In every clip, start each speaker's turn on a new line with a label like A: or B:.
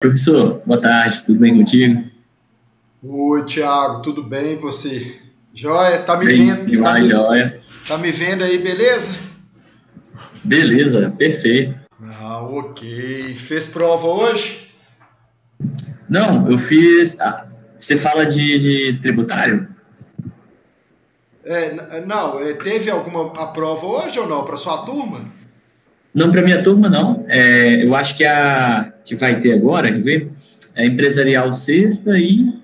A: Professor, boa tarde, tudo bem contigo?
B: Oi, Thiago, tudo bem? E você? Joia? Tá me
A: Bem,
B: vendo?
A: demais, joia.
B: Tá me vendo aí, beleza?
A: Beleza, perfeito.
B: Ah, ok. Fez prova hoje?
A: Não, eu fiz. Você fala de tributário?
B: Não, teve alguma a prova hoje ou não, para sua turma?
A: Não, para minha turma, não. Eu acho que a que vai ter agora, quer ver? É empresarial sexta e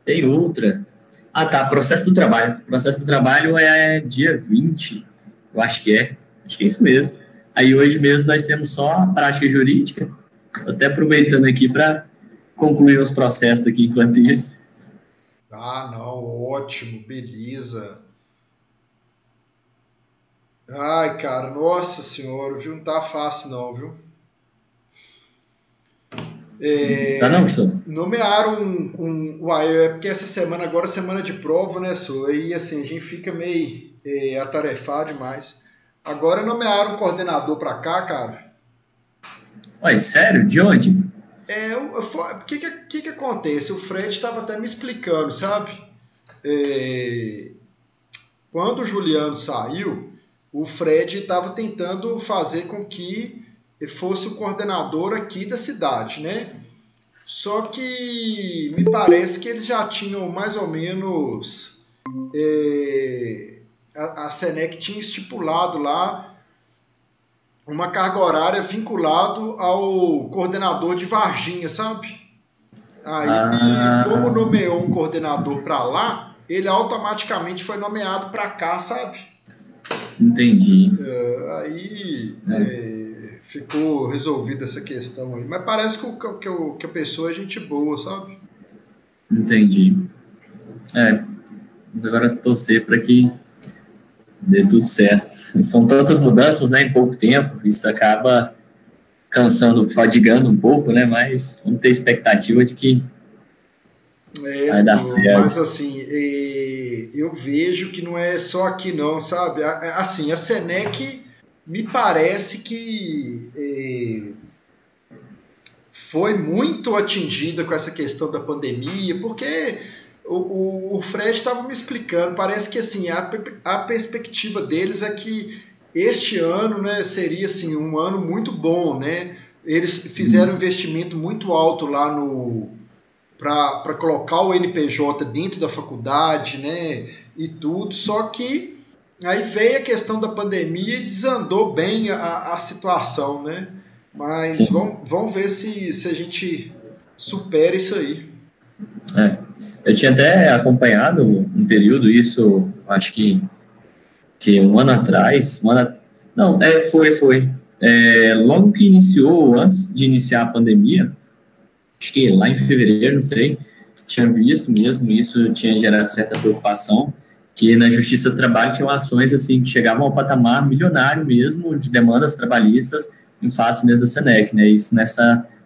A: tem outra. Ah, tá, processo do trabalho. Processo do trabalho é dia 20, eu acho que é. Acho que é isso mesmo. Aí hoje mesmo nós temos só a prática jurídica. Tô até aproveitando aqui para concluir os processos aqui enquanto isso.
B: Ah, não, ótimo, beleza. Ai, cara, nossa senhora, viu? Não tá fácil não, viu?
A: Tá não, professor?
B: Nomearam uai, é porque essa semana agora é semana de prova, né, Sô? Aí, assim, a gente fica meio atarefado demais. Agora nomearam um coordenador pra cá, cara.
A: Ué, sério? De onde?
B: O que acontece? O Fred estava até me explicando, sabe? É, quando o Juliano saiu, o Fred estava tentando fazer com que fosse o coordenador aqui da cidade, né? Só que me parece que eles já tinham mais ou menos. A Senec tinha estipulado lá uma carga horária vinculado ao coordenador de Varginha, sabe? Aí, como
A: Ah,
B: nomeou um coordenador para lá, ele automaticamente foi nomeado para cá, sabe?
A: entendi.
B: Aí ficou resolvida essa questão aí. Mas parece que a pessoa é gente boa, sabe?
A: Entendi. Mas agora torcer para que dê tudo certo. São tantas mudanças, né, em pouco tempo, isso acaba cansando, fadigando um pouco, né, mas vamos ter expectativa de que vai dar
B: Mas
A: certo.
B: assim, eu vejo que não é só aqui não, sabe? Assim, a Senec me parece que foi muito atingida com essa questão da pandemia, porque o Fred estava me explicando, parece que assim, a perspectiva deles é que este ano, né, seria assim, um ano muito bom, né? Eles fizeram um investimento muito alto lá no para colocar o NPJ dentro da faculdade, né, e tudo, só que aí veio a questão da pandemia e desandou bem a situação, né? Mas
A: Sim.
B: vamos ver se a gente supera isso aí.
A: É. Eu tinha até acompanhado um período, isso acho que um ano atrás, não, foi. Logo que iniciou, antes de iniciar a pandemia, acho que lá em fevereiro, não sei, tinha visto mesmo, isso tinha gerado certa preocupação, que na Justiça do Trabalho tinham ações assim que chegavam ao patamar milionário mesmo de demandas trabalhistas em face mesmo da Senec, né? Isso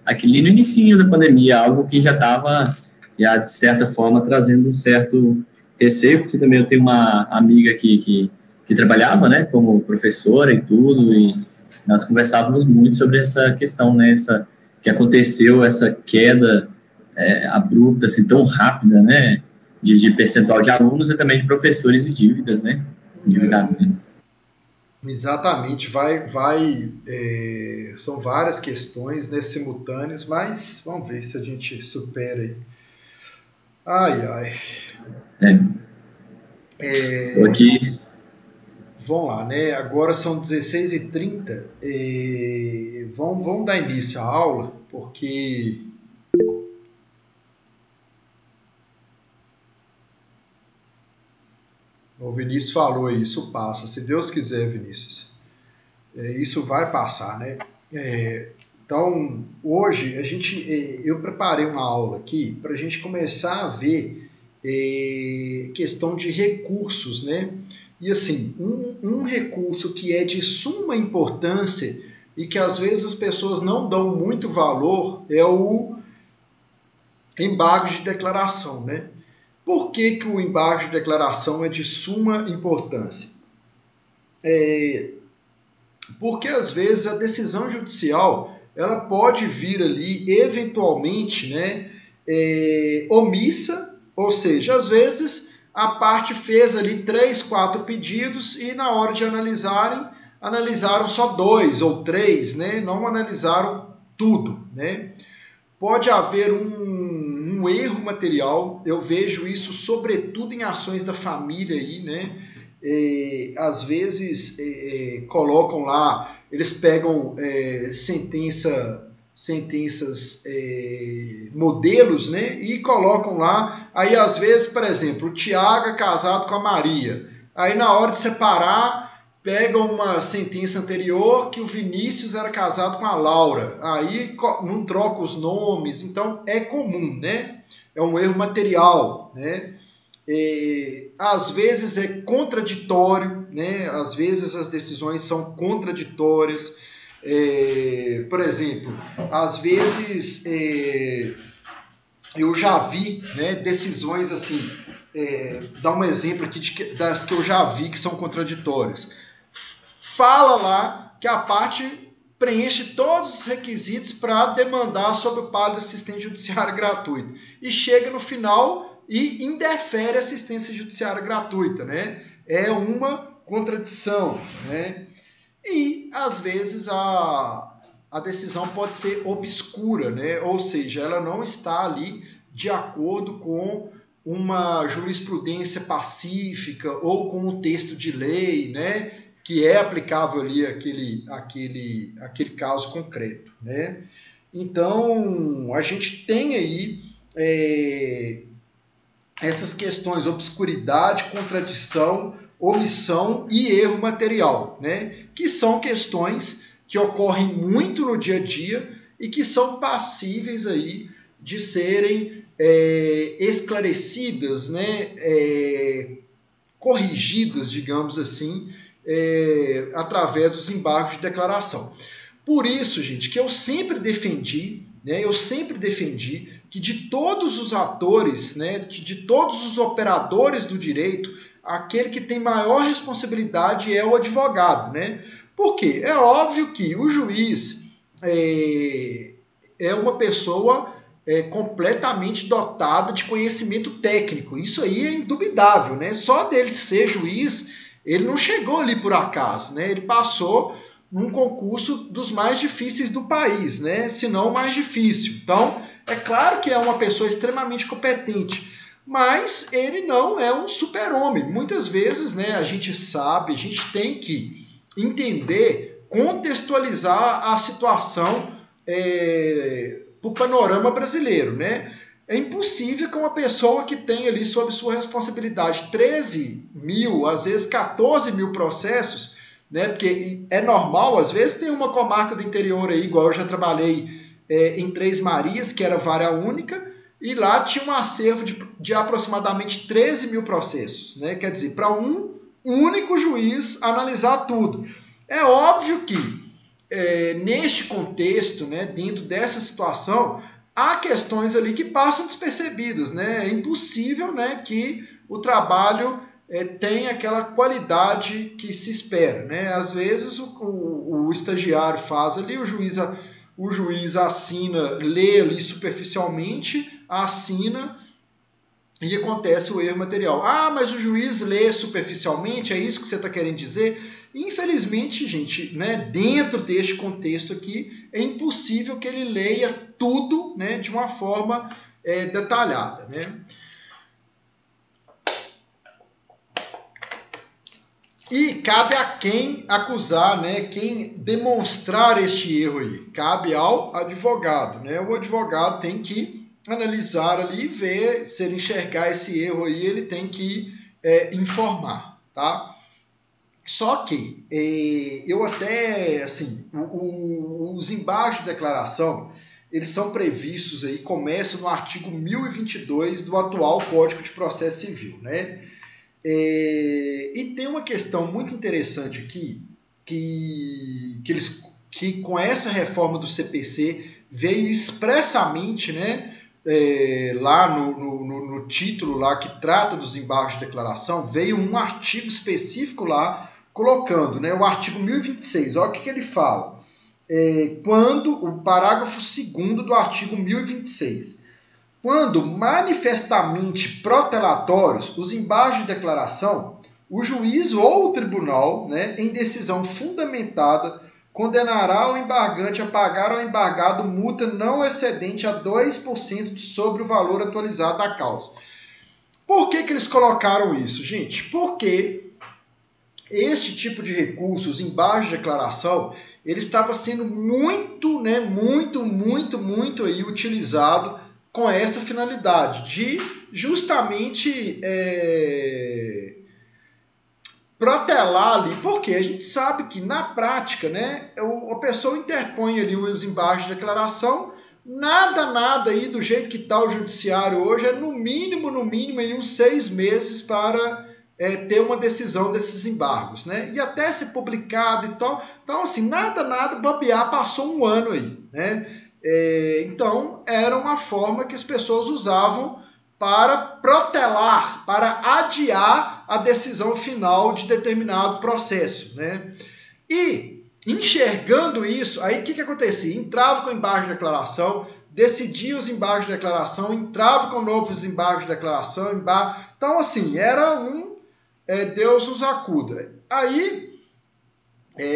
A: aquele no inicinho da pandemia, algo que já estava, já de certa forma, trazendo um certo receio, porque também eu tenho uma amiga aqui que trabalhava, né, como professora e tudo, e nós conversávamos muito sobre essa questão, né, que aconteceu essa queda abrupta, assim, tão rápida, né, de percentual de alunos e também de professores e dívidas, né, endividamento.
B: Exatamente, são várias questões, né, simultâneas, mas vamos ver se a gente supera aí. Ai, ai.
A: Estou
B: É,
A: aqui,
B: vamos lá, né? Agora são 16h30. Vamos dar início à aula, porque o Vinícius falou aí, isso passa. Se Deus quiser, Vinícius, isso vai passar, né? Então, hoje eu preparei uma aula aqui para a gente começar a ver questão de recursos, né? E assim, um recurso que é de suma importância e que às vezes as pessoas não dão muito valor é o embargo de declaração, né? Por que o embargo de declaração é de suma importância? Porque às vezes a decisão judicial ela pode vir ali, eventualmente, né, omissa, ou seja, às vezes a parte fez ali 3, 4 pedidos e na hora de analisaram só 2 ou 3, né, não analisaram tudo, né. Pode haver um erro material, eu vejo isso sobretudo em ações da família aí, né? Às vezes colocam lá, eles pegam sentenças modelos, né? E colocam lá, aí às vezes, por exemplo, o Tiago é casado com a Maria, aí na hora de separar, pegam uma sentença anterior que o Vinícius era casado com a Laura. Aí não troca os nomes, então é comum, né? É um erro material, né? Às vezes é contraditório, né? Às vezes as decisões são contraditórias. Por exemplo, às vezes eu já vi, né, decisões assim, dar um exemplo aqui das que eu já vi que são contraditórias. Fala lá que a parte preenche todos os requisitos para demandar sobre o pago de assistência judiciária gratuita. E chega no final e indefere a assistência judiciária gratuita, né? É uma contradição, né? E, às vezes, a decisão pode ser obscura, né? Ou seja, ela não está ali de acordo com uma jurisprudência pacífica ou com um texto de lei, né? Que é aplicável ali aquele caso concreto, né? Então, a gente tem aí essas questões, obscuridade, contradição, omissão e erro material, né? Que são questões que ocorrem muito no dia a dia e que são passíveis aí de serem esclarecidas, né? Corrigidas, digamos assim, através dos embargos de declaração. Por isso, gente, que eu sempre defendi, né, que de todos os atores, né, de todos os operadores do direito, aquele que tem maior responsabilidade é o advogado, né? Por quê? É óbvio que o juiz é uma pessoa completamente dotada de conhecimento técnico. Isso aí é indubitável, né? Só dele ser juiz, ele não chegou ali por acaso, né? Ele passou num concurso dos mais difíceis do país, né? Se não o mais difícil. Então, é claro que é uma pessoa extremamente competente, mas ele não é um super-homem. Muitas vezes, né, a gente sabe, a gente tem que entender, contextualizar a situação para o panorama brasileiro, né? É impossível que uma pessoa que tem ali sob sua responsabilidade 13 mil, às vezes 14 mil processos, né? Porque é normal, às vezes tem uma comarca do interior aí, igual eu já trabalhei em Três Marias, que era vara única, e lá tinha um acervo de aproximadamente 13 mil processos, né? Quer dizer, para um único juiz analisar tudo. É óbvio que neste contexto, né, dentro dessa situação, há questões ali que passam despercebidas, né? É impossível, né, que o trabalho tenha aquela qualidade que se espera, né? Às vezes o estagiário faz ali, o juiz assina, lê ali superficialmente, assina e acontece o erro material. Ah, mas o juiz lê superficialmente, é isso que você está querendo dizer? Infelizmente, gente, né, dentro deste contexto aqui, é impossível que ele leia tudo, né, de uma forma detalhada, né? E cabe a quem acusar, né, quem demonstrar este erro aí. Cabe ao advogado, né? O advogado tem que analisar ali e ver, se ele enxergar esse erro aí, ele tem que informar, tá? Só que eu até, assim, os embargos de declaração, eles são previstos aí, começam no artigo 1022 do atual Código de Processo Civil, né? E tem uma questão muito interessante aqui, que com essa reforma do CPC veio expressamente, né, lá no título lá que trata dos embargos de declaração, veio um artigo específico lá colocando, né, o artigo 1026. Olha o que ele fala. quando o parágrafo 2º do artigo 1026. Quando manifestamente protelatórios os embargos de declaração, o juiz ou o tribunal, né, em decisão fundamentada, condenará o embargante a pagar ao embargado multa não excedente a 2% sobre o valor atualizado da causa. Por que eles colocaram isso, gente? Porque este tipo de recurso, os embargos de declaração, ele estava sendo muito aí utilizado com essa finalidade de justamente protelar ali, porque a gente sabe que na prática, né, a pessoa interpõe ali os embargos de declaração, nada aí do jeito que está o judiciário hoje, é no mínimo aí uns 6 meses para ter uma decisão desses embargos, né? E até ser publicado e tal. Então, assim, nada, bobear, passou um ano aí, né? Então, era uma forma que as pessoas usavam para protelar, para adiar a decisão final de determinado processo, né? E, enxergando isso, aí o que acontecia? Entrava com embargo de declaração, decidia os embargos de declaração, entrava com novos embargos de declaração, então, assim, era Deus nos acuda. Aí,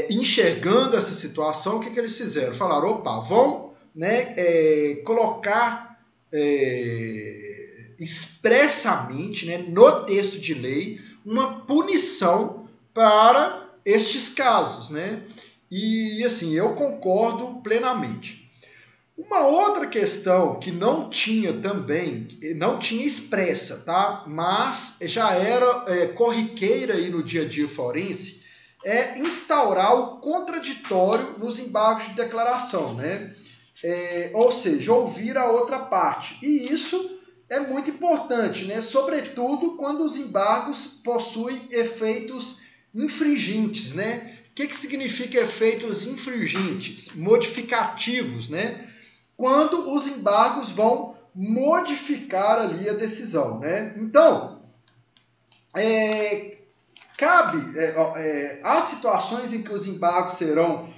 B: enxergando essa situação, o que eles fizeram? Falaram, opa, vão, né, colocar expressamente, né, no texto de lei, uma punição para estes casos, né? E, assim, eu concordo plenamente. Uma outra questão que não tinha expressa, tá? Mas já era corriqueira aí no dia a dia forense, é instaurar o contraditório nos embargos de declaração, né? Ou seja, ouvir a outra parte. E isso é muito importante, né? Sobretudo quando os embargos possuem efeitos infringentes, né? O que significa efeitos infringentes? Modificativos, né? Quando os embargos vão modificar ali a decisão, né? Então, há situações em que os embargos serão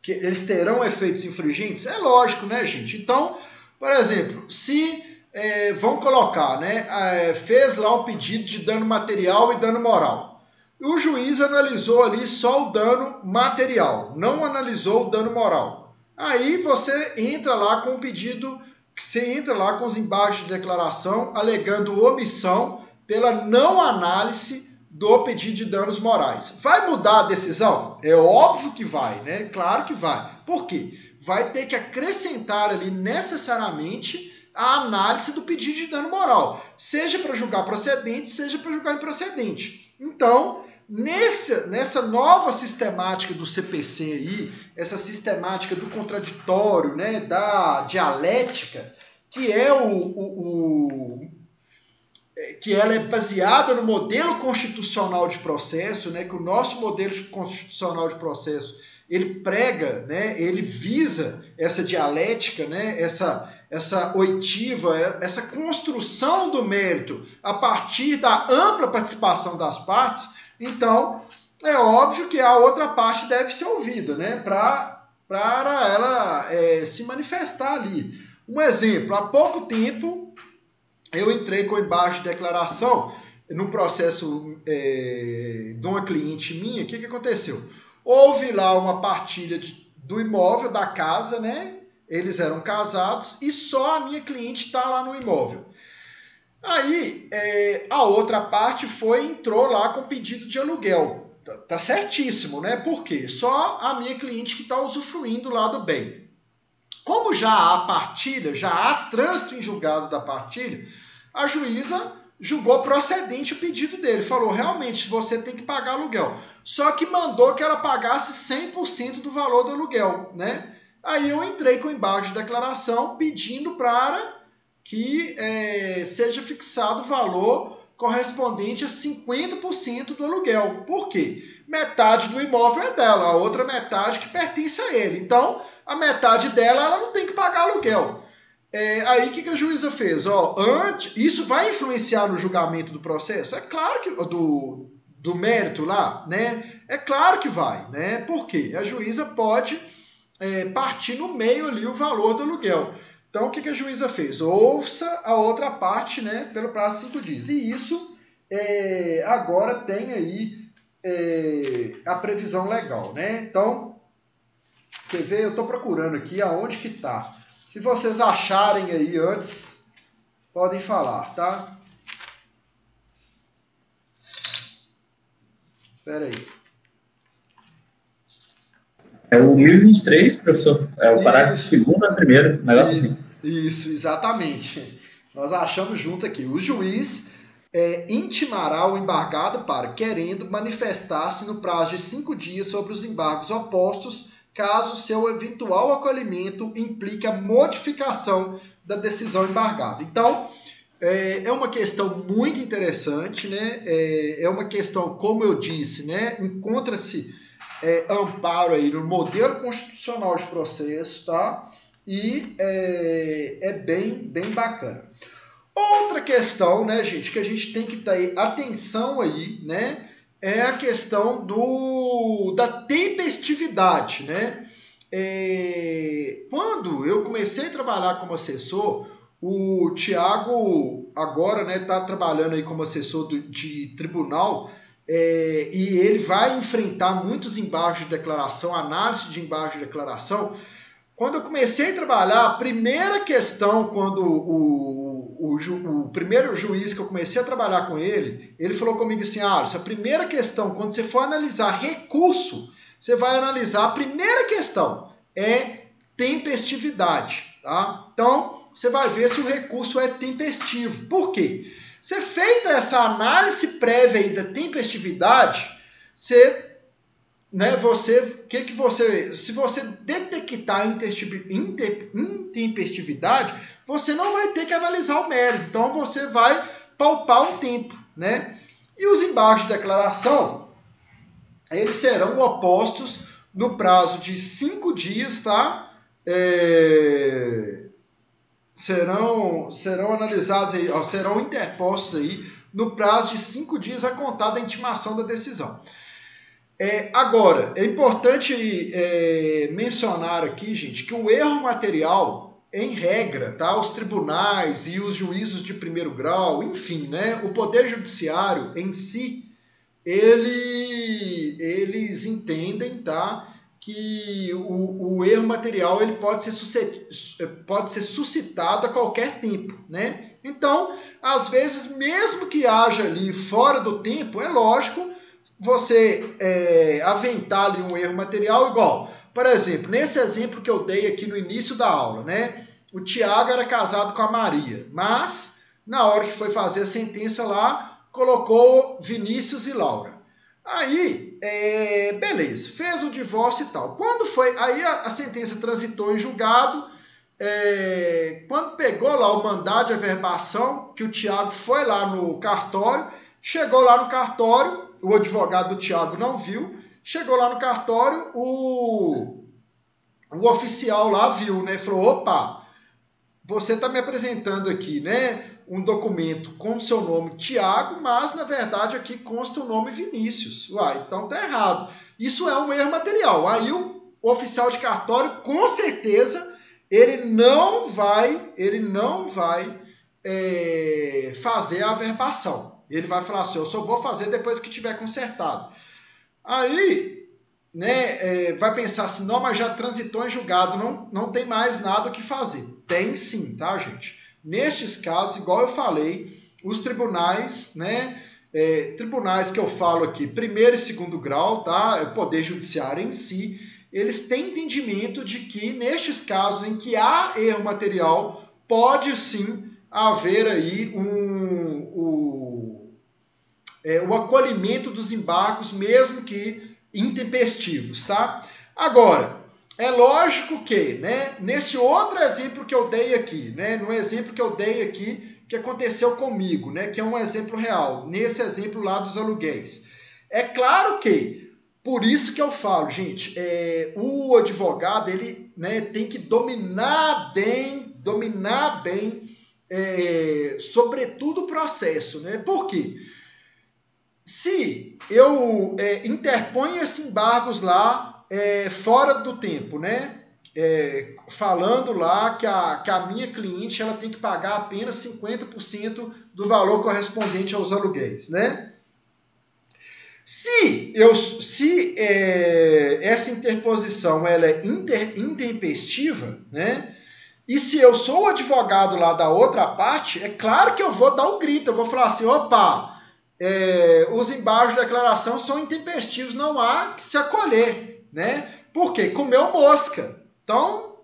B: que eles terão efeitos infringentes? É lógico, né, gente? Então, por exemplo, se vão colocar, né, fez lá um pedido de dano material e dano moral. O juiz analisou ali só o dano material, não analisou o dano moral. Aí você entra lá com o pedido, você entra lá com os embargos de declaração alegando omissão pela não análise do pedido de danos morais. Vai mudar a decisão? É óbvio que vai, né? Claro que vai. Por quê? Vai ter que acrescentar ali necessariamente a análise do pedido de dano moral, seja para julgar procedente, seja para julgar improcedente. Então, nessa nova sistemática do CPC aí, essa sistemática do contraditório, né, da dialética, que que ela é baseada no modelo constitucional de processo, né, que o nosso modelo constitucional de processo ele prega, né, ele visa essa dialética, né, essa oitiva, essa construção do mérito a partir da ampla participação das partes. Então, é óbvio que a outra parte deve ser ouvida, né, para ela se manifestar ali. Um exemplo, há pouco tempo eu entrei com embargo de declaração num processo de uma cliente minha. O que aconteceu? Houve lá uma partilha do imóvel, da casa, né? Eles eram casados e só a minha cliente está lá no imóvel. Aí, a outra parte entrou lá com pedido de aluguel. Tá certíssimo, né? Por quê? Só a minha cliente que está usufruindo lá do bem. Como já há partilha, já há trânsito em julgado da partilha, a juíza julgou procedente o pedido dele. Falou, realmente, você tem que pagar aluguel. Só que mandou que ela pagasse 100% do valor do aluguel, né? Aí eu entrei com embargo de declaração pedindo para que seja fixado o valor correspondente a 50% do aluguel. Por quê? Metade do imóvel é dela, a outra metade que pertence a ele. Então, a metade dela ela não tem que pagar aluguel. Aí o que a juíza fez? Isso vai influenciar no julgamento do processo? É claro que do mérito lá, né? É claro que vai, né? Porque a juíza pode partir no meio ali o valor do aluguel. Então, o que a juíza fez? Ouça a outra parte, né, pelo prazo de 5 dias. E isso agora tem aí a previsão legal, né? Então, quer ver? Eu estou procurando aqui aonde que está. Se vocês acharem aí antes, podem falar, tá? Espera aí.
A: É o 1023, professor. É o parágrafo 2º a 1º, negócio assim.
B: Isso, exatamente. Nós achamos junto aqui. O juiz intimará o embargado para, querendo, manifestar-se no prazo de 5 dias sobre os embargos opostos, caso seu eventual acolhimento implique a modificação da decisão embargada. Então, é uma questão muito interessante, né? É uma questão, como eu disse, né? Encontra-se amparo aí no modelo constitucional de processo, tá? E é bem bacana. Outra questão, né, gente, que a gente tem que ter atenção aí, né, é a questão da tempestividade, né? Quando eu comecei a trabalhar como assessor, o Tiago agora, né, está trabalhando aí como assessor de tribunal, e ele vai enfrentar muitos embargos de declaração, análise de embargos de declaração. Quando eu comecei a trabalhar, a primeira questão, quando o primeiro juiz que eu comecei a trabalhar com ele, ele falou comigo assim, a primeira questão, quando você for analisar recurso, você vai analisar, a primeira questão é tempestividade, tá? Então, você vai ver se o recurso é tempestivo. Por quê? Você feita essa análise prévia aí da tempestividade, se você detectar intempestividade, você não vai ter que analisar o mérito. Então, você vai palpar um tempo, né? E os embargos de declaração, eles serão opostos no prazo de 5 dias, tá? Serão analisados aí, serão interpostos aí no prazo de 5 dias a contar da intimação da decisão. Agora, é importante mencionar aqui, gente, que o erro material, em regra, tá? Os tribunais e os juízos de primeiro grau, enfim, né? O Poder Judiciário em si, eles entendem, tá? Que o erro material ele pode ser suscitado a qualquer tempo, né? Então, às vezes, mesmo que haja ali fora do tempo, é lógico você aventar ali um erro material igual. Por exemplo, nesse exemplo que eu dei aqui no início da aula, né? O Tiago era casado com a Maria, mas na hora que foi fazer a sentença lá, colocou Vinícius e Laura. Aí, beleza, fez o divórcio e tal. Quando foi, aí a sentença transitou em julgado, quando pegou lá o mandado de averbação, que o Tiago foi lá no cartório, chegou lá no cartório, o advogado do Tiago não viu, chegou lá no cartório, o oficial lá viu, né? Falou, opa, você está me apresentando aqui, né, um documento com seu nome Tiago, mas na verdade aqui consta o nome Vinícius. Uai, então tá errado. Isso é um erro material. Aí o oficial de cartório, com certeza, ele não vai fazer a averbação. Ele vai falar assim, eu só vou fazer depois que tiver consertado. Aí, né, vai pensar assim, não, mas já transitou em julgado, não tem mais nada o que fazer. Tem sim, tá, gente? Nestes casos, igual eu falei, os tribunais, né, tribunais que eu falo aqui, primeiro e segundo grau, tá, o Poder Judiciário em si, eles têm entendimento de que nestes casos em que há erro material, pode sim haver aí o acolhimento dos embargos, mesmo que intempestivos, tá? Agora, é lógico que, né, nesse outro exemplo que eu dei aqui, né, no exemplo que eu dei aqui, que aconteceu comigo, né, que é um exemplo real, nesse exemplo lá dos aluguéis. É claro que, por isso que eu falo, gente, o advogado, ele, né, tem que dominar bem, sobretudo o processo, né? Por quê? se eu interponho esses embargos lá fora do tempo, né? Falando lá que a minha cliente ela tem que pagar apenas 50% do valor correspondente aos aluguéis, né? Se essa interposição ela é intempestiva, né? E se eu sou o advogado lá da outra parte, é claro que eu vou dar um grito, eu vou falar assim, opa, os embargos de declaração são intempestivos, não há que se acolher, né? Por quê? Comeu mosca. Então,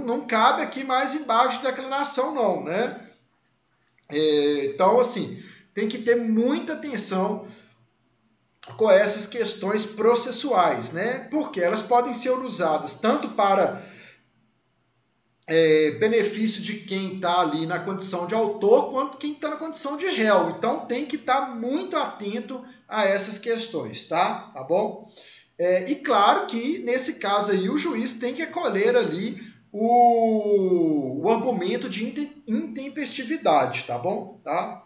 B: não cabe aqui mais embargos de declaração, não, né? Então, assim, tem que ter muita atenção com essas questões processuais, né? Porque elas podem ser usadas tanto para benefício de quem está ali na condição de autor, quanto quem está na condição de réu. Então, tem que estar muito atento a essas questões, tá? Tá bom? E claro que, nesse caso aí, o juiz tem que acolher ali o argumento de intempestividade, tá bom? Tá?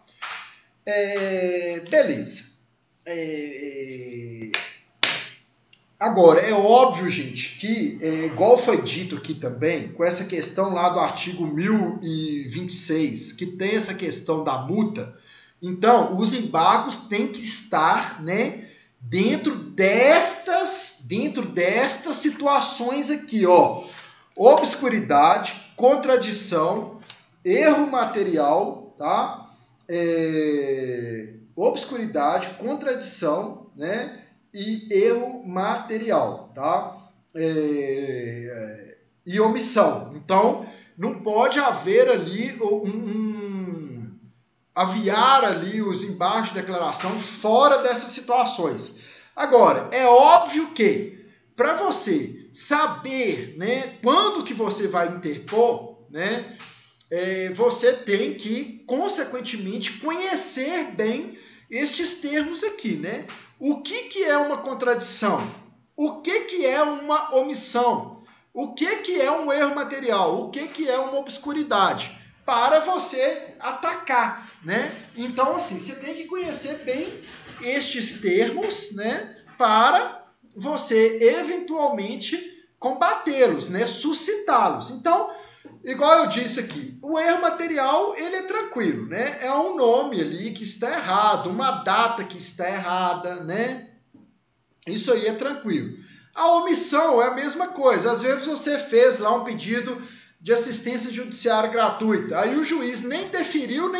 B: Beleza. Agora, é óbvio, gente, que, igual foi dito aqui também, com essa questão lá do artigo 1026, que tem essa questão da multa, então, os embargos têm que estar, né, dentro destas situações aqui, ó, obscuridade, contradição, erro material, tá? Obscuridade, contradição, né? E erro material, tá? E omissão. Então, não pode haver ali aviar ali os embargos de declaração fora dessas situações. Agora, é óbvio que para você saber, né, quando que você vai interpor, né, você tem que, consequentemente, conhecer bem estes termos aqui, né? O que é uma contradição? O que é uma omissão? O que é um erro material? O que é uma obscuridade? Para você atacar, né? Então, assim, você tem que conhecer bem estes termos, né? Para você, eventualmente, combatê-los, né? Suscitá-los. Então, igual eu disse aqui, o erro material, ele é tranquilo, né? É um nome ali que está errado, uma data que está errada, né? Isso aí é tranquilo. A omissão é a mesma coisa. Às vezes você fez lá um pedido de assistência judiciária gratuita. Aí o juiz nem deferiu,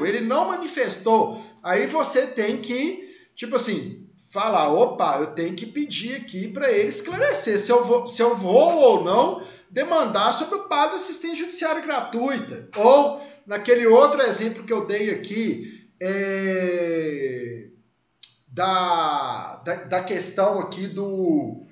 B: ele não manifestou. Aí você tem que, tipo assim, falar, opa, eu tenho que pedir aqui para ele esclarecer se eu vou ou não demandar sobre o pago de assistência judiciária gratuita. Ou, naquele outro exemplo que eu dei aqui, da questão aqui do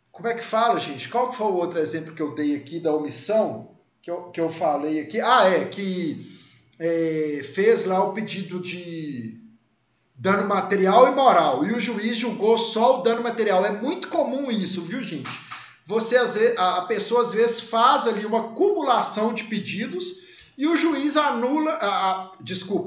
B: como é que fala, gente? Qual que foi o outro exemplo que eu dei aqui da omissão? Que eu falei aqui? Fez lá o pedido de dano material e moral, e o juiz julgou só o dano material. É muito comum isso, viu, gente? A pessoa, às vezes, faz ali uma acumulação de pedidos e o juiz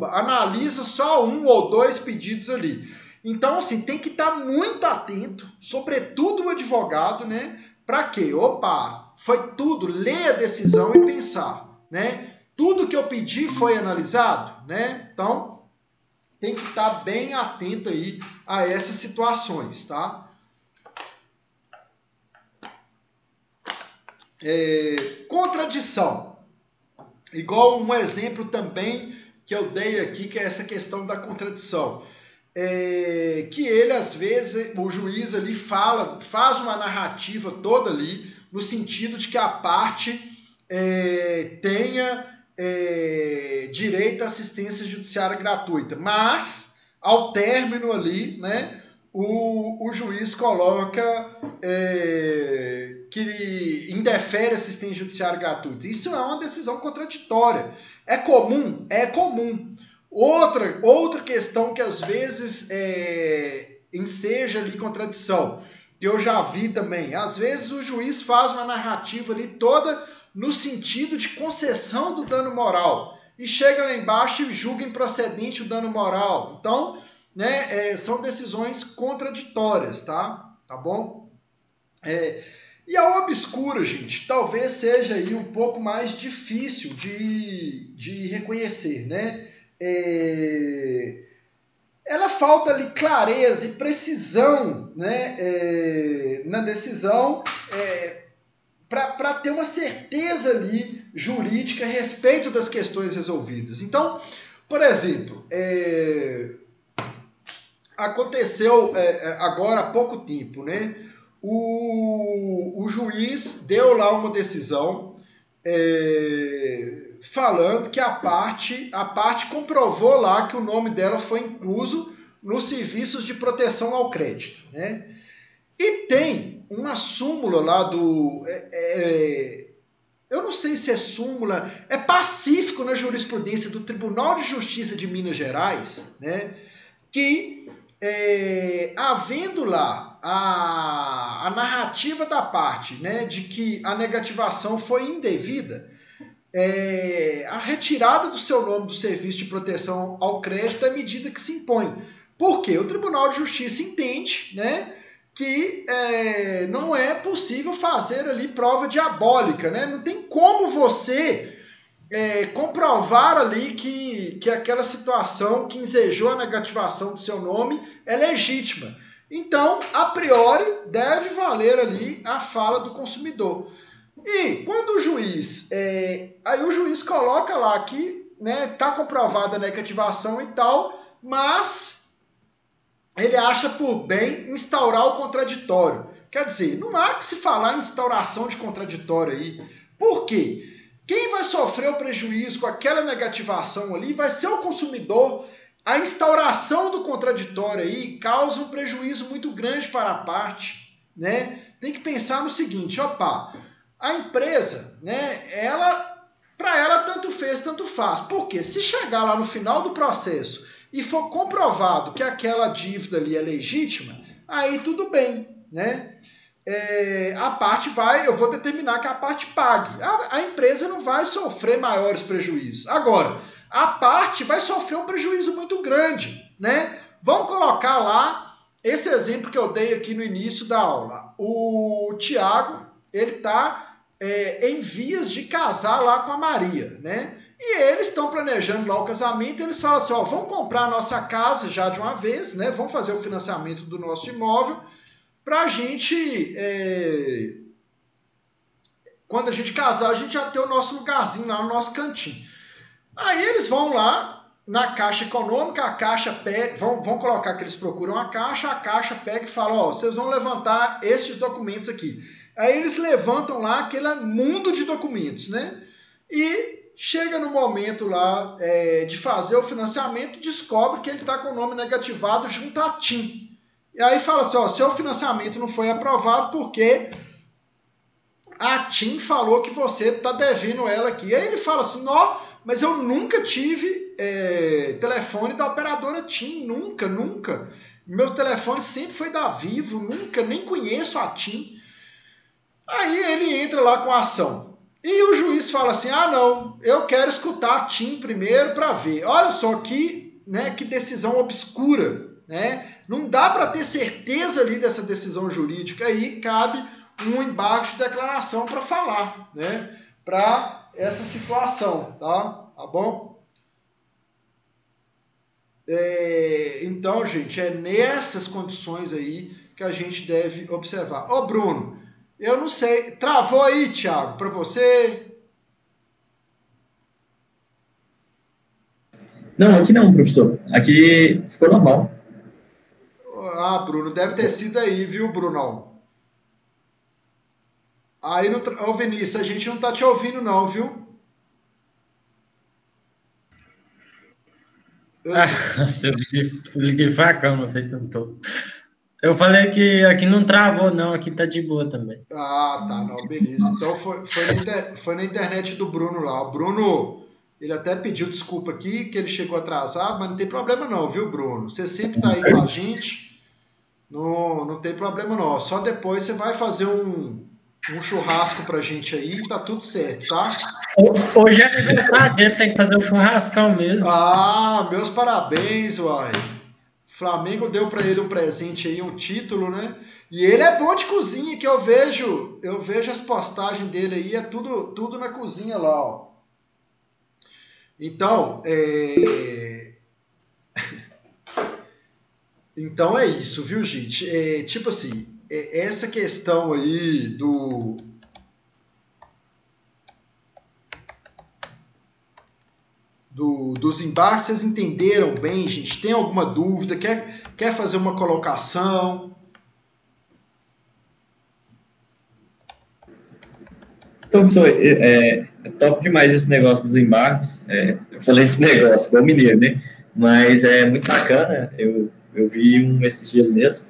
B: analisa só um ou dois pedidos ali. Então, assim, tem que estar muito atento, sobretudo o advogado, né? Para quê? Opa, foi tudo, ler a decisão e pensar, né? Tudo que eu pedi foi analisado, né? Então, tem que estar bem atento aí a essas situações, tá? Contradição. Igual um exemplo também que eu dei aqui, que é essa questão da contradição. Que ele, às vezes, o juiz ali faz uma narrativa toda ali, no sentido de que a parte tenha direito à assistência judiciária gratuita, mas, ao término ali, né, o juiz coloca que indefere a assistência judiciária gratuita. Isso é uma decisão contraditória. É comum? É comum. Outra questão que às vezes enseja ali contradição, que eu já vi também. Às vezes o juiz faz uma narrativa ali toda no sentido de concessão do dano moral. E chega lá embaixo e julga improcedente o dano moral. Então, né, são decisões contraditórias, tá? Tá bom? E a obscura, gente, talvez seja aí um pouco mais difícil de reconhecer, né? Ela falta ali clareza e precisão, né, na decisão, para ter uma certeza ali jurídica a respeito das questões resolvidas. Então, por exemplo, aconteceu agora há pouco tempo, né? O juiz deu lá uma decisão falando que a parte comprovou lá que o nome dela foi incluso nos serviços de proteção ao crédito, né? E tem uma súmula lá do... eu não sei se é súmula, é pacífico na jurisprudência do Tribunal de Justiça de Minas Gerais, né? Que, havendo lá a narrativa da parte, né, de que a negativação foi indevida, a retirada do seu nome do serviço de proteção ao crédito é medida que se impõe. Por quê? O Tribunal de Justiça entende, né, que não é possível fazer ali prova diabólica, né? Não tem como você comprovar ali que aquela situação que ensejou a negativação do seu nome é legítima. Então, a priori, deve valer ali a fala do consumidor. E quando o juiz... aí o juiz coloca lá que, né, está comprovada a negativação e tal, mas ele acha por bem instaurar o contraditório. Quer dizer, não há que se falar em instauração de contraditório aí. Por quê? Quem vai sofrer o prejuízo com aquela negativação ali vai ser o consumidor. A instauração do contraditório aí causa um prejuízo muito grande para a parte, né? Tem que pensar no seguinte, a empresa, né, para ela tanto fez, tanto faz. Por quê? Se chegar lá no final do processo e for comprovado que aquela dívida ali é legítima, aí tudo bem, né? A parte eu vou determinar que a parte pague. A empresa não vai sofrer maiores prejuízos. Agora, a parte vai sofrer um prejuízo muito grande, né? Vamos colocar lá esse exemplo que eu dei aqui no início da aula. O Tiago, ele está em vias de casar lá com a Maria, né? E eles estão planejando lá o casamento, e eles falam assim, vamos comprar a nossa casa já de uma vez, né? Vamos fazer o financiamento do nosso imóvel para a gente, quando a gente casar, a gente já ter o nosso lugarzinho lá no nosso cantinho. Aí eles vão lá na Caixa Econômica, a Caixa pega, vão colocar que eles procuram a Caixa pega e fala, vocês vão levantar estes documentos aqui. Aí eles levantam lá aquele mundo de documentos, né? E chega no momento lá de fazer o financiamento, descobre que ele está com o nome negativado junto à TIM. E aí fala assim, seu financiamento não foi aprovado porque a TIM falou que você está devendo ela aqui. E aí ele fala assim, mas eu nunca tive telefone da operadora TIM, nunca. Meu telefone sempre foi da Vivo, nunca, nem conheço a TIM. Aí ele entra lá com a ação. E o juiz fala assim, não, eu quero escutar a TIM primeiro para ver. Olha só que decisão obscura, né? Não dá para ter certeza ali dessa decisão jurídica. Aí cabe um embargo de declaração para falar, né? Para essa situação, tá bom? Então, gente, é nessas condições aí que a gente deve observar. Bruno, eu não sei, travou aí, Thiago, para você?
A: Não, aqui não, professor. Aqui ficou normal.
B: Bruno, deve ter sido aí, viu, Brunão? Aí, Vinícius, a gente não tá te ouvindo não, viu?
C: Eu liguei facão, meu feito um topo. Eu falei que aqui não travou, não. Aqui tá de boa também.
B: Tá, não, beleza. Então foi na internet do Bruno lá. O Bruno, ele até pediu desculpa aqui, que ele chegou atrasado, mas não tem problema não, viu, Bruno? Você sempre tá aí com a gente. Não tem problema não. Só depois você vai fazer um churrasco pra gente aí, tá tudo certo, tá?
C: Hoje é aniversário dele, tem que fazer um churrascão mesmo.
B: Ah, meus parabéns, uai. Flamengo deu para ele um presente aí, um título, né? E ele é bom de cozinha, que eu vejo as postagens dele aí, é tudo na cozinha lá, ó. Então, então é isso, viu, gente? Tipo assim, essa questão aí dos embarques, vocês entenderam bem, gente? Tem alguma dúvida? Quer fazer uma colocação?
A: Então, professor, é top demais esse negócio dos embargos. Eu falei esse negócio, igual mineiro, né? Mas é muito bacana. Eu vi esses dias mesmo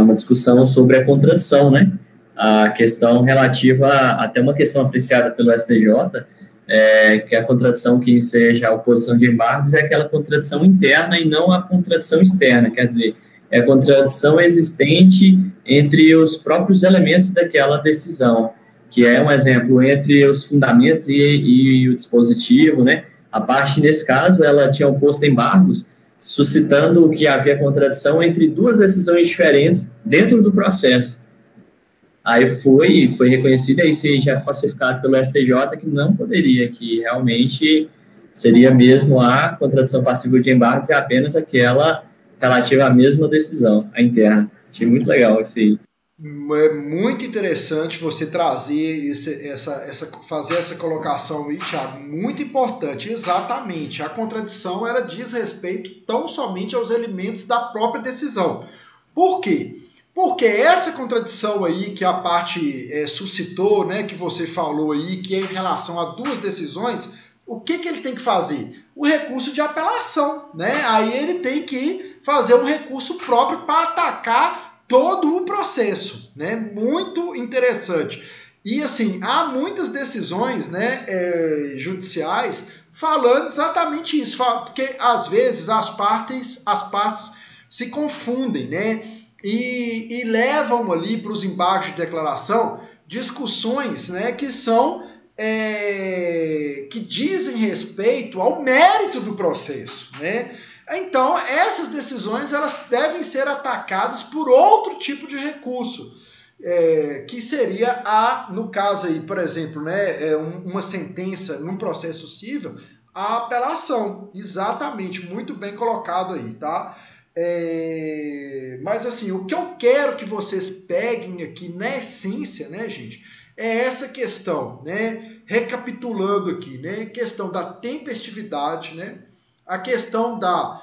A: uma discussão sobre a contradição, né? A questão relativa, até uma questão apreciada pelo STJ, que a contradição que seja a oposição de embargos é aquela contradição interna e não a contradição externa. Quer dizer, é a contradição existente entre os próprios elementos daquela decisão, que é um exemplo entre os fundamentos e o dispositivo, né? A parte, nesse caso, ela tinha oposto embargos, suscitando que havia contradição entre duas decisões diferentes dentro do processo. Aí foi reconhecido, aí já pacificado pelo STJ que não poderia, que realmente seria mesmo a contradição passível de embargos e apenas aquela relativa à mesma decisão, a interna. Achei muito legal isso aí.
B: É muito interessante você trazer fazer essa colocação aí, Thiago, muito importante, exatamente. A contradição ela diz respeito tão somente aos elementos da própria decisão. Por quê? Porque essa contradição aí que a parte suscitou, né, que você falou aí, que é em relação a duas decisões, o que ele tem que fazer? O recurso de apelação, né? Aí ele tem que fazer um recurso próprio para atacar todo o processo, né? Muito interessante. E assim, há muitas decisões, né, judiciais falando exatamente isso, porque às vezes as partes se confundem, né? E levam ali para os embargos de declaração discussões, né, que são que dizem respeito ao mérito do processo, né? Então, essas decisões elas devem ser atacadas por outro tipo de recurso, que seria no caso aí, por exemplo, né, uma sentença num processo civil, a apelação. Exatamente, muito bem colocado aí, tá? Mas assim, o que eu quero que vocês peguem aqui na essência, né, gente, é essa questão, né? Recapitulando aqui, né? Questão da tempestividade, né? A questão da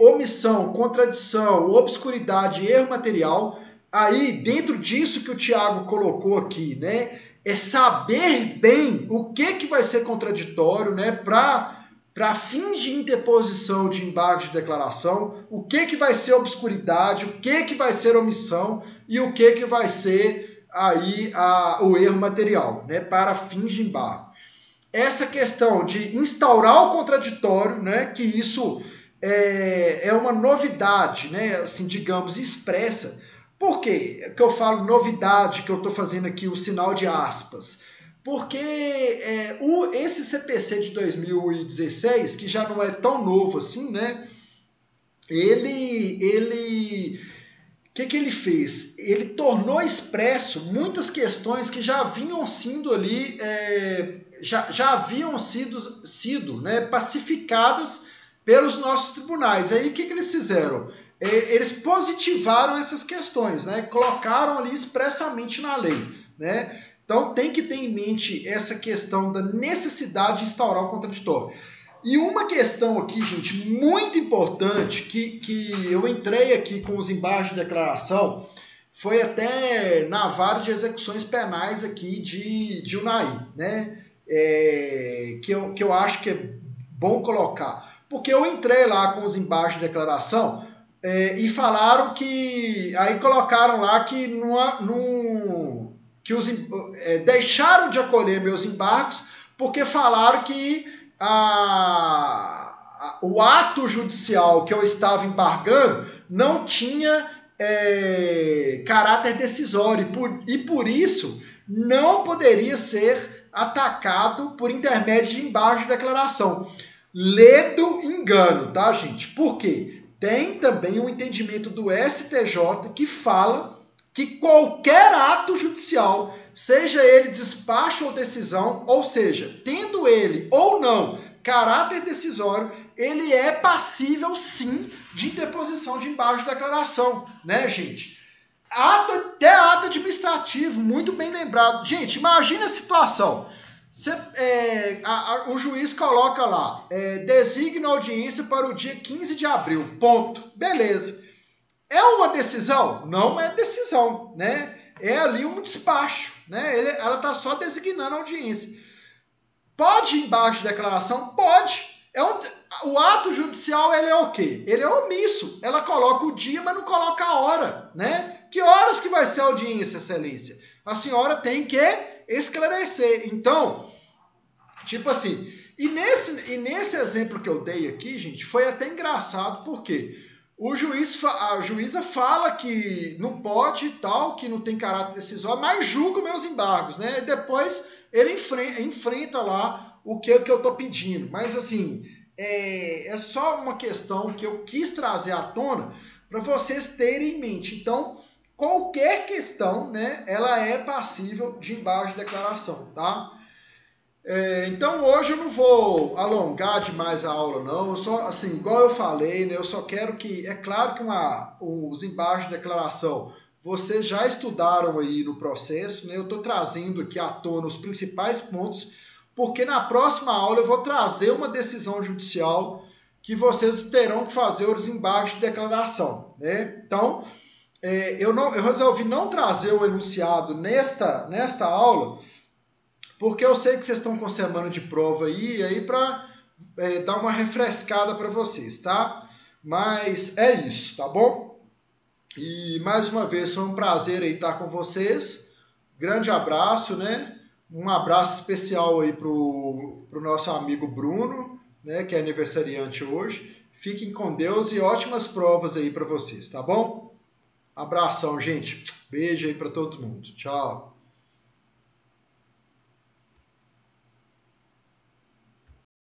B: omissão, contradição, obscuridade e erro material. Aí, dentro disso que o Thiago colocou aqui, né, é saber bem o que vai ser contraditório, né, para fins de interposição de embargo de declaração, o que vai ser obscuridade, o que vai ser omissão e o que vai ser aí o erro material, né, para fins de embargo. Essa questão de instaurar o contraditório, né, que isso é uma novidade, né, assim, digamos, expressa. Por quê? Que eu falo novidade, que eu estou fazendo aqui o sinal de aspas? Porque esse CPC de 2016, que já não é tão novo assim, né, ele o que ele fez? Ele tornou expresso muitas questões que já vinham sendo ali, já haviam sido né, pacificadas pelos nossos tribunais. Aí o que eles fizeram? Eles positivaram essas questões, né? Colocaram ali expressamente na lei, né? Então tem que ter em mente essa questão da necessidade de instaurar o contraditório. E uma questão aqui, gente, muito importante, que eu entrei aqui com os embargos de declaração, foi até na vara de execuções penais aqui de Unai, né? Que eu acho que é bom colocar. Porque eu entrei lá com os embargos de declaração e falaram que... Aí colocaram lá que, deixaram de acolher meus embargos porque falaram que o ato judicial que eu estava embargando não tinha caráter decisório e por isso não poderia ser atacado por intermédio de embargo de declaração. Ledo engano, tá, gente? Por quê? Tem também um entendimento do STJ que fala que qualquer ato judicial, seja ele despacho ou decisão, ou seja, tendo ele ou não caráter decisório, ele é passível, sim, de interposição de embargo de declaração, né, gente? Até ato administrativo, muito bem lembrado. Gente, imagina a situação. O juiz coloca lá, designa audiência para o dia 15 de abril, ponto. Beleza. É uma decisão? Não é decisão, né? É ali um despacho, né? Ela está só designando a audiência. Pode embargo de declaração? Pode. O ato judicial, ele é o quê? Ele é omisso. Ela coloca o dia, mas não coloca a hora, né? Que horas que vai ser a audiência, excelência? A senhora tem que esclarecer. Então, tipo assim, e nesse exemplo que eu dei aqui, gente, foi até engraçado, porque a juíza fala que não pode e tal, que não tem caráter decisório, mas julga meus embargos, né? E depois ele enfrenta lá o que eu tô pedindo. Mas, assim, é só uma questão que eu quis trazer à tona para vocês terem em mente. Então, qualquer questão, né, ela é passível de embargo de declaração, tá? Então, hoje eu não vou alongar demais a aula, não. Eu só, assim, igual eu falei, né, eu só quero que... É claro que os embargos de declaração, vocês já estudaram aí no processo, né? Eu estou trazendo aqui à tona os principais pontos, porque na próxima aula eu vou trazer uma decisão judicial que vocês terão que fazer os embargos de declaração, né? Então, eu resolvi não trazer o enunciado nesta aula, porque eu sei que vocês estão com semana de prova aí para dar uma refrescada para vocês, tá? Mas é isso, tá bom? E mais uma vez foi um prazer aí estar com vocês. Grande abraço, né? Um abraço especial aí pro nosso amigo Bruno, né, que é aniversariante hoje. Fiquem com Deus e ótimas provas aí para vocês, tá bom? Abração, gente. Beijo aí para todo mundo. Tchau.